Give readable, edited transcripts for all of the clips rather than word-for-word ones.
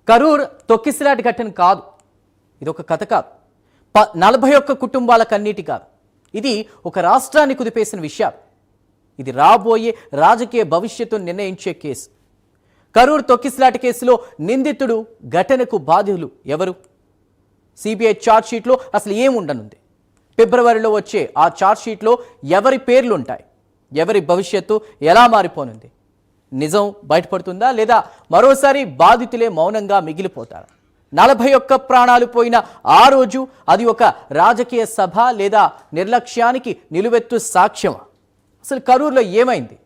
కరూర్ తొక్కిసలాట ఘటన కాదు, ఇది ఒక కథ కాదు. 41 కుటుంబాల కన్నీటి కాదు. ఇది ఒక రాష్ట్రాన్ని కుదిపేసిన విషయం. ఇది రాబోయే రాజకీయ భవిష్యత్తును నిర్ణయించే కేసు. కరూర్ తొక్కిసలాట కేసులో నిందితుడు, ఘటనకు బాధ్యులు ఎవరు? సిబిఐ ఛార్జ్షీట్లో అసలు ఏముండనుంది? ఫిబ్రవరిలో వచ్చే ఆ ఛార్జ్షీట్లో ఎవరి పేర్లుంటాయి? ఎవరి భవిష్యత్తు ఎలా మారిపోనుంది? నిజం బయటపడుతుందా, లేదా మరోసారి బాధితులే మౌనంగా మిగిలిపోతారా? 41 ప్రాణాలు పోయిన ఆ రోజు అది ఒక రాజకీయ సభ లేదా నిర్లక్ష్యానికి నిలువెత్తు సాక్ష్యమా? అసలు కరూర్లో ఏమైంది?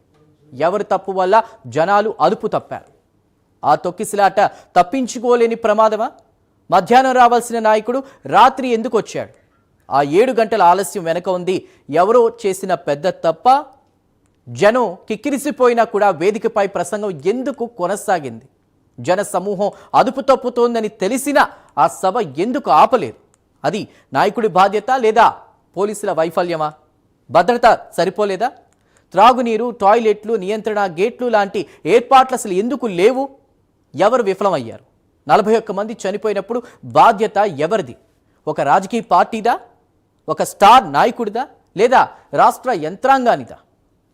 ఎవరి తప్పు వల్ల జనాలు అదుపు తప్పారు? ఆ తొక్కిసలాట తప్పించుకోలేని ప్రమాదమా? మధ్యాహ్నం రావాల్సిన నాయకుడు రాత్రి ఎందుకు వచ్చాడు? ఆ 7 గంటల ఆలస్యం వెనక ఉంది ఎవరో చేసిన పెద్ద తప్ప? జనం కిక్కిరిసిపోయినా కూడా వేదికపై ప్రసంగం ఎందుకు కొనసాగింది? జన సమూహం అదుపు తప్పుతోందని తెలిసినా ఆ సభ ఎందుకు ఆపలేదు? అది నాయకుడి బాధ్యత లేదా పోలీసుల వైఫల్యమా? భద్రత సరిపోలేదా? త్రాగునీరు, టాయిలెట్లు, నియంత్రణ గేట్లు లాంటి ఏర్పాట్లు అసలు ఎందుకు లేవు? ఎవరు విఫలమయ్యారు? 41 మంది చనిపోయినప్పుడు బాధ్యత ఎవరిది? ఒక రాజకీయ పార్టీదా? ఒక స్టార్ నాయకుడిదా? లేదా రాష్ట్ర యంత్రాంగానిదా?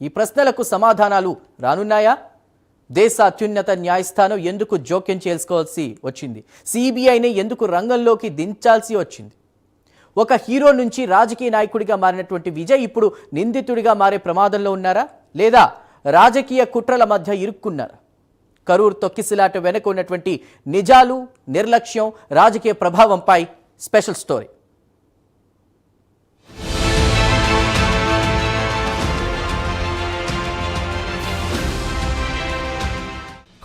ఈ ప్రశ్నలకు సమాధానాలు రానున్నాయా? దేశ అత్యున్నత న్యాయస్థానం ఎందుకు జోక్యం చేసుకోవాల్సి వచ్చింది? సిబిఐని ఎందుకు రంగంలోకి దించాల్సి వచ్చింది? ఒక హీరో నుంచి రాజకీయ నాయకుడిగా మారినటువంటి విజయ్ ఇప్పుడు నిందితుడిగా మారే ప్రమాదంలో ఉన్నారా, లేదా రాజకీయ కుట్రల మధ్య ఇరుక్కున్నారా? కరూర్ తొక్కిసలాట వెనుక ఉన్నటువంటి నిజాలు, నిర్లక్ష్యం, రాజకీయ ప్రభావంపై స్పెషల్ స్టోరీ.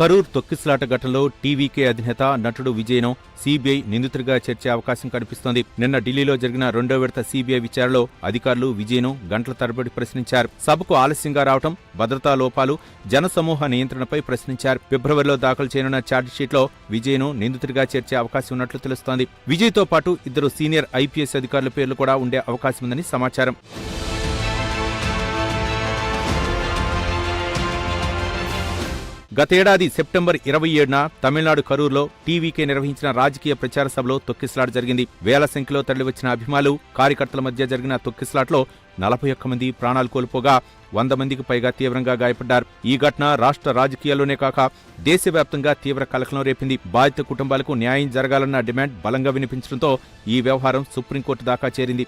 కరూర్ తొక్కిసలాట ఘటనలో టీవీకే అధినేత నటుడు విజయ్ను సీబీఐ నిందితుడిగా చేర్చే అవకాశం కనిపిస్తోంది. నిన్న ఢిల్లీలో జరిగిన 2వ విడత సీబీఐ విచారణలో అధికారులు విజయ్ను గంటల తరబడి ప్రశ్నించారు. సభకు ఆలస్యంగా రావడం, భద్రతా లోపాలు, జనసమూహ నియంత్రణపై ప్రశ్నించారు. ఫిబ్రవరిలో దాఖలు చేయనున్న ఛార్జిషీట్లో విజయ్ను నిందితుడిగా చేర్చే అవకాశం ఉన్నట్లు తెలుస్తోంది. విజయ్తో పాటు 2 సీనియర్ ఐపీఎస్ అధికారుల పేర్లు కూడా ఉండే అవకాశం ఉందని సమాచారం. గతేడాది సెప్టెంబర్ 27న తమిళనాడు కరూర్లో టీవీకే నిర్వహించిన రాజకీయ ప్రచార సభలో తొక్కిసలాట జరిగింది. వేల సంఖ్యలో తరలివచ్చిన అభిమానులు, కార్యకర్తల మధ్య జరిగిన తొక్కిసలాటలో 41 మంది ప్రాణాలు కోల్పోగా 100 మందికి పైగా తీవ్రంగా గాయపడ్డారు. ఈ ఘటన రాష్ట్ర రాజకీయాల్లోనే కాక దేశవ్యాప్తంగా తీవ్ర కలకలం రేపింది. బాధిత కుటుంబాలకు న్యాయం జరగాలన్న డిమాండ్ బలంగా వినిపించడంతో ఈ వ్యవహారం సుప్రీంకోర్టు దాకా చేరింది.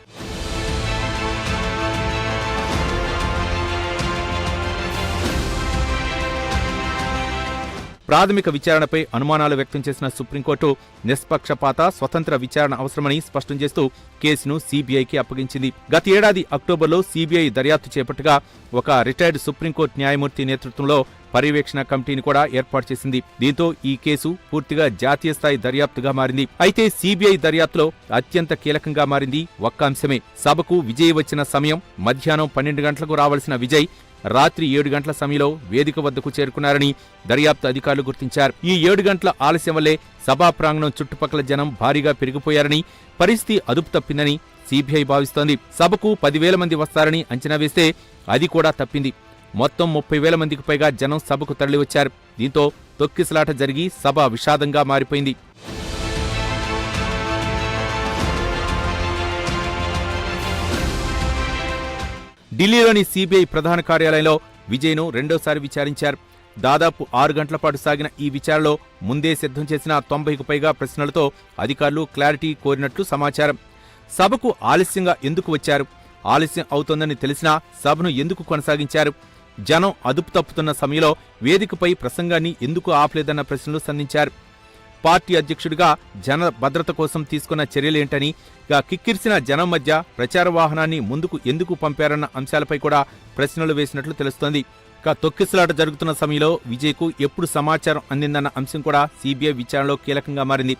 ప్రాథమిక విచారణపై అనుమానాలు వ్యక్తం చేసిన సుప్రీంకోర్టు నిష్పక్షపాత, స్వతంత్ర విచారణ అవసరమని స్పష్టం చేస్తూ కేసును సీబీఐకి అప్పగించింది. గత ఏడాది అక్టోబర్లో సీబీఐ దర్యాప్తు చేపట్టగా ఒక రిటైర్డ్ సుప్రీంకోర్టు న్యాయమూర్తి నేతృత్వంలో పర్యవేక్షణ కమిటీని కూడా ఏర్పాటు చేసింది. దీంతో ఈ కేసు పూర్తిగా జాతీయ స్థాయి దర్యాప్తుగా మారింది. అయితే సీబీఐ దర్యాప్తులో అత్యంత కీలకంగా మారింది ఒక్క అంశమే. సభకు విజయ్ వచ్చిన సమయం మధ్యాహ్నం 12 గంటలకు రావాల్సిన విజయ్ రాత్రి 7 గంటల సమయంలో వేదిక వద్దకు చేరుకున్నారని దర్యాప్తు అధికారులు గుర్తించారు. ఈ 7 గంటల ఆలస్యం వల్లే సభా ప్రాంగణం చుట్టుపక్కల జనం భారీగా పెరిగిపోయారని, పరిస్థితి అదుపు తప్పిందని సీబీఐ భావిస్తోంది. సభకు 10,000 మంది వస్తారని అంచనా వేస్తే అది కూడా తప్పింది. మొత్తం 30,000 మందికి పైగా జనం సభకు తరలివచ్చారు. దీంతో తొక్కిసలాట జరిగి సభ విషాదంగా మారిపోయింది. ఢిల్లీలోని సీబీఐ ప్రధాన కార్యాలయంలో విజయ్ను రెండోసారి విచారించారు. దాదాపు 6 గంటల పాటు సాగిన ఈ విచారణలో ముందే సిద్ధం చేసిన 90కు పైగా ప్రశ్నలతో అధికారులు క్లారిటీ కోరినట్లు సమాచారం. సభకు ఆలస్యంగా ఎందుకు వచ్చారు? ఆలస్యం అవుతోందని తెలిసినా సభను ఎందుకు కొనసాగించారు? జనం అదుపు తప్పుతున్న సమయంలో వేదికపై ప్రసంగాన్ని ఎందుకు ఆపలేదన్న ప్రశ్నలు సంధించారు. పార్టీ అధ్యక్షుడిగా జన భద్రత కోసం తీసుకున్న చర్యలేంటని, కిక్కిరిసిన జనం మధ్య ప్రచార వాహనాన్ని ముందుకు ఎందుకు పంపారన్న అంశాలపై కూడా ప్రశ్నలు వేసినట్లు తెలుస్తోంది. తొక్కిసలాట జరుగుతున్న సమయంలో విజయ్కు ఎప్పుడు సమాచారం అందిందన్న అంశం కూడా సీబీఐ విచారణలో కీలకంగా మారింది.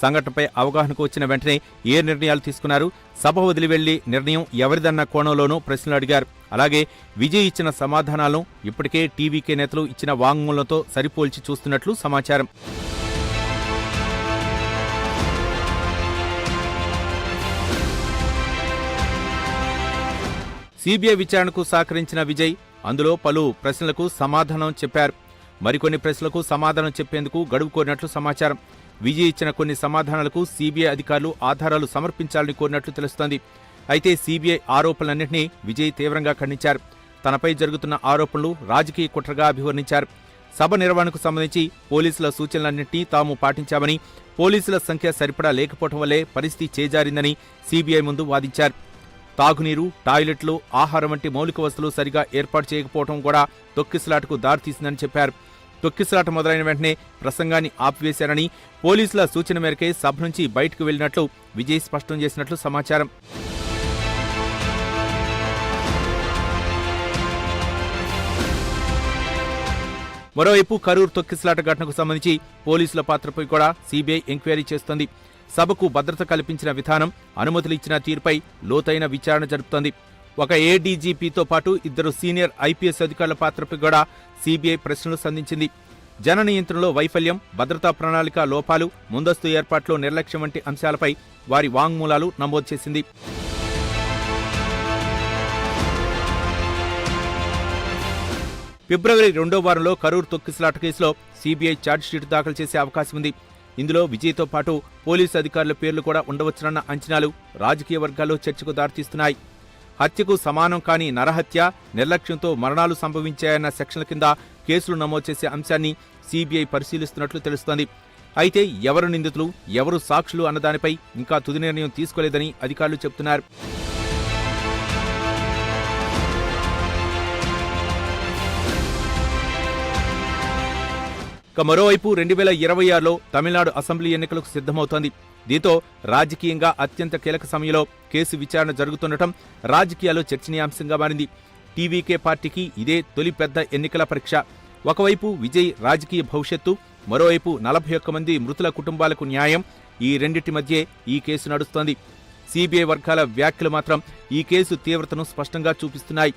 సంఘటనపై అవగాహనకు వచ్చిన వెంటనే ఏ నిర్ణయాలు తీసుకున్నారు? సభ వదిలి వెళ్లి నిర్ణయం ఎవరిదన్న కోణంలోనూ ప్రశ్నలు అడిగారు. అలాగే విజయ్ ఇచ్చిన సమాధానాలను ఇప్పటికే టీవీకే నేతలు ఇచ్చిన వాంగ్మూలంతో సరిపోల్చి చూస్తున్నట్లు సమాచారం. సీబీఐ విచారణకు సహకరించిన విజయ్ అందులో పలు ప్రశ్నలకు సమాధానం చెప్పారు. మరికొన్ని ప్రశ్నలకు సమాధానం చెప్పేందుకు గడువు కోరినట్లు సమాచారం. విజయ్ ఇచ్చిన కొన్ని సమాధానాలకు సీబీఐ అధికారులు ఆధారాలు సమర్పించాలని కోరినట్లు తెలుస్తోంది. అయితే సీబీఐ ఆరోపణలన్నింటినీ విజయ్ తీవ్రంగా ఖండించారు. తనపై జరుగుతున్న ఆరోపణలు రాజకీయ కుట్రగా అభివర్ణించారు. సభ నిర్వహణకు సంబంధించి పోలీసుల సూచనలన్నింటినీ తాము పాటించామని, పోలీసుల సంఖ్య సరిపడా లేకపోవడం వల్లే పరిస్థితి చేజారిందని సీబీఐ ముందు వాదించారు. తాగునీరు, టాయిలెట్లు, ఆహారం వంటి మౌలిక వసతులు సరిగా ఏర్పాటు చేయకపోవడం కూడా తొక్కిసలాటకు దారితీసిందని చెప్పారు. తొక్కిసలాట మొదలైన వెంటనే ప్రసంగాన్ని ఆపివేశారని, పోలీసుల సూచన మేరకే సభ నుంచి బయటకు వెళ్లినట్లు విజయ్ స్పష్టం చేసినట్లు సమాచారం. మరోవైపు కరూర్ తొక్కిసలాట ఘటనకు సంబంధించి పోలీసుల పాత్రపై కూడా సీబీఐ ఎంక్వైరీ చేస్తోంది. సభకు భద్రత కల్పించిన విధానం, అనుమతులు ఇచ్చిన తీరుపై లోతైన విచారణ జరుపుతోంది. ఒక ఏడీజీపీతో పాటు 2 సీనియర్ ఐపీఎస్ అధికారుల పాత్రపై కూడా సీబీఐ ప్రశ్నలు సంధించింది. జన నియంత్రణలో వైఫల్యం, భద్రతా ప్రణాళిక లోపాలు, ముందస్తు ఏర్పాట్లో నిర్లక్ష్యం వంటి అంశాలపై వారి వాంగ్మూలాలు నమోదు చేసింది. ఫిబ్రవరి 2వ వారంలో కరూర్ తొక్కిసలాట కేసులో సీబీఐ ఛార్జిషీట్ దాఖలు చేసే అవకాశం ఉంది. ఇందులో విజయ్తో పాటు పోలీసు అధికారుల పేర్లు కూడా ఉండవచ్చునన్న అంచనాలు రాజకీయ వర్గాల్లో చర్చకు దారితీస్తున్నాయి. హత్యకు సమానం కాని నరహత్య, నిర్లక్ష్యంతో మరణాలు సంభవించాయన్న సెక్షన్ల కింద కేసులు నమోదు చేసే అంశాన్ని సీబీఐ పరిశీలిస్తున్నట్లు తెలుస్తోంది. అయితే ఎవరు నిందితులు, ఎవరు సాక్షులు అన్నదానిపై ఇంకా తుది నిర్ణయం తీసుకోలేదని అధికారులు చెబుతున్నారు. మరోవైపు 2026లో తమిళనాడు అసెంబ్లీ ఎన్నికలకు సిద్ధమవుతోంది. దీంతో రాజకీయంగా అత్యంత కీలక సమయంలో కేసు విచారణ జరుగుతుండటం రాజకీయాల్లో చర్చనీయాంశంగా మారింది. టీవీకే పార్టీకి ఇదే తొలి పెద్ద ఎన్నికల పరీక్ష. ఒకవైపు విజయ్ రాజకీయ భవిష్యత్తు, మరోవైపు 41 మంది మృతుల కుటుంబాలకు న్యాయం. ఈ రెండింటి మధ్యే ఈ కేసు నడుస్తోంది. సీబీఐ వర్గాల వ్యాఖ్యలు మాత్రం ఈ కేసు తీవ్రతను స్పష్టంగా చూపిస్తున్నాయి.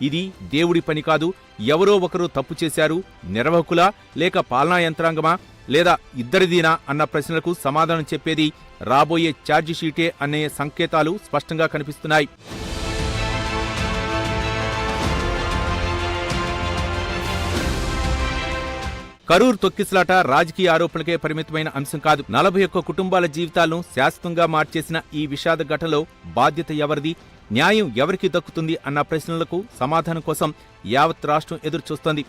ఇది దేవుడి పని కాదు, ఎవరో ఒకరు తప్పు చేశారు, నిర్వాహకులా లేక పాలనా యంత్రాంగమా లేదా ఇద్దరిదీనా అన్న ప్రశ్నలకు సమాధానం చెప్పేది రాబోయే ఛార్జిషీటే అనే సంకేతాలు స్పష్టంగా కనిపిస్తున్నాయి. కరూర్ తొక్కిసలాట రాజకీయ ఆరోపణలకే పరిమితమైన అంశం కాదు. 41 కుటుంబాల జీవితాలను శాశ్వతంగా మార్చేసిన ఈ విషాద ఘటనలో బాధ్యత ఎవరిది, న్యాయం ఎవరికి దక్కుతుంది అన్న ప్రశ్నలకు సమాధానం కోసం యావత్ రాష్ట్రం ఎదురుచూస్తోంది.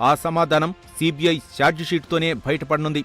ఆ సమాధానం సీబీఐ ఛార్జిషీట్తోనే బయటపడనుంది.